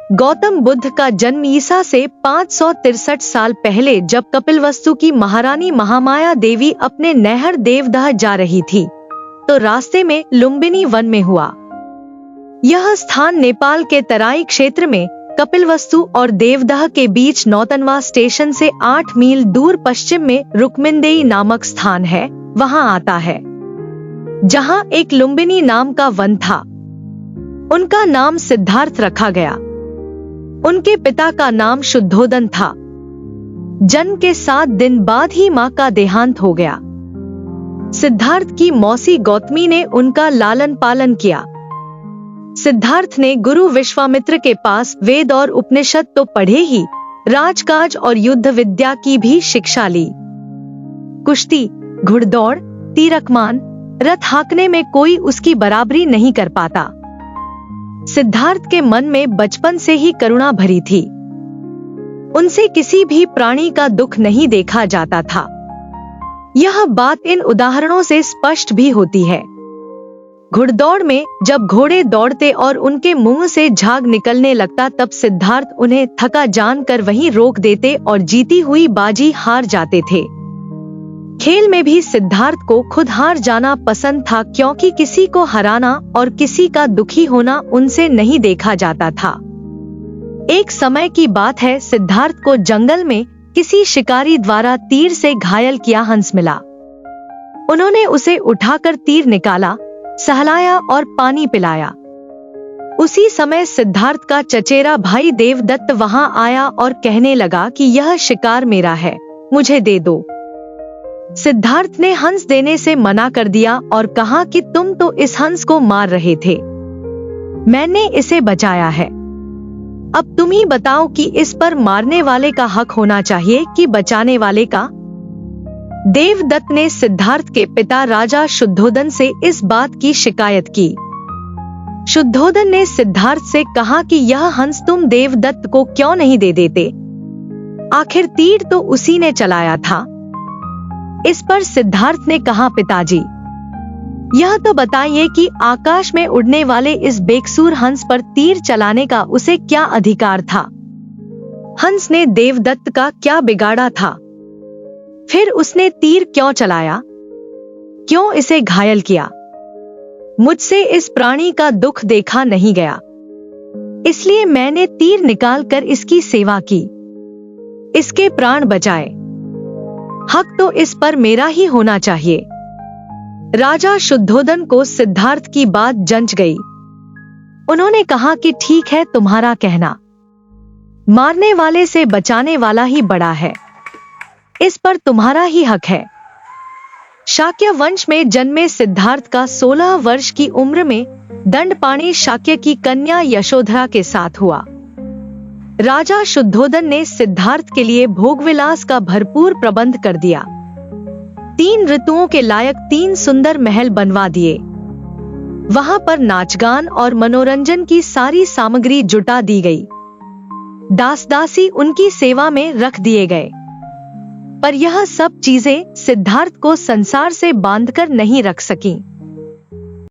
गौतम बुद्ध का जन्म ईसा से 563 साल पहले जब कपिलवस्तु की महारानी महामाया देवी अपने नहर देवदह जा रही थी तो रास्ते में लुम्बिनी वन में हुआ। यह स्थान नेपाल के तराई क्षेत्र में कपिलवस्तु और देवदह के बीच नौतनवा स्टेशन से 8 मील दूर पश्चिम में रुक्मिंदेई नामक स्थान है, वहां आता है, जहां एक लुम्बिनी नाम का वन था। उनका नाम सिद्धार्थ रखा गया। उनके पिता का नाम शुद्धोदन था। जन्म के 7 दिन बाद ही मां का देहांत हो गया। सिद्धार्थ की मौसी गौतमी ने उनका लालन पालन किया। सिद्धार्थ ने गुरु विश्वामित्र के पास वेद और उपनिषद तो पढ़े ही, राजकाज और युद्ध विद्या की भी शिक्षा ली। कुश्ती, घुड़दौड़, तीरकमान, रथ हाँकने में कोई उसकी बराबरी नहीं कर पाता। सिद्धार्थ के मन में बचपन से ही करुणा भरी थी। उनसे किसी भी प्राणी का दुख नहीं देखा जाता था। यह बात इन उदाहरणों से स्पष्ट भी होती है। घुड़दौड़ में जब घोड़े दौड़ते और उनके मुंह से झाग निकलने लगता तब सिद्धार्थ उन्हें थका जानकर वहीं रोक देते और जीती हुई बाजी हार जाते थे। खेल में भी सिद्धार्थ को खुद हार जाना पसंद था, क्योंकि किसी को हराना और किसी का दुखी होना उनसे नहीं देखा जाता था। एक समय की बात है, सिद्धार्थ को जंगल में किसी शिकारी द्वारा तीर से घायल किया हंस मिला। उन्होंने उसे उठाकर तीर निकाला, सहलाया और पानी पिलाया। उसी समय सिद्धार्थ का चचेरा भाई देवदत्त वहां आया और कहने लगा कि यह शिकार मेरा है, मुझे दे दो। सिद्धार्थ ने हंस देने से मना कर दिया और कहा कि तुम तो इस हंस को मार रहे थे, मैंने इसे बचाया है। अब तुम ही बताओ कि इस पर मारने वाले का हक होना चाहिए कि बचाने वाले का। देवदत्त ने सिद्धार्थ के पिता राजा शुद्धोदन से इस बात की शिकायत की। शुद्धोदन ने सिद्धार्थ से कहा कि यह हंस तुम देवदत्त को क्यों नहीं दे देते, आखिर तीर तो उसी ने चलाया था। इस पर सिद्धार्थ ने कहा, पिताजी, यह तो बताइए कि आकाश में उड़ने वाले इस बेकसूर हंस पर तीर चलाने का उसे क्या अधिकार था। हंस ने देवदत्त का क्या बिगाड़ा था? फिर उसने तीर क्यों चलाया, क्यों इसे घायल किया? मुझसे इस प्राणी का दुख देखा नहीं गया, इसलिए मैंने तीर निकालकर इसकी सेवा की, इसके प्राण बचाए। हक तो इस पर मेरा ही होना चाहिए। राजा शुद्धोदन को सिद्धार्थ की बात जंच गई। उन्होंने कहा कि ठीक है, तुम्हारा कहना, मारने वाले से बचाने वाला ही बड़ा है, इस पर तुम्हारा ही हक है। शाक्य वंश में जन्मे सिद्धार्थ का 16 वर्ष की उम्र में दंडपाणी शाक्य की कन्या यशोधरा के साथ हुआ। राजा शुद्धोदन ने सिद्धार्थ के लिए भोगविलास का भरपूर प्रबंध कर दिया। 3 ऋतुओं के लायक 3 सुंदर महल बनवा दिए। वहां पर नाचगान और मनोरंजन की सारी सामग्री जुटा दी गई। दास दासी उनकी सेवा में रख दिए गए। पर यह सब चीजें सिद्धार्थ को संसार से बांधकर नहीं रख सकीं।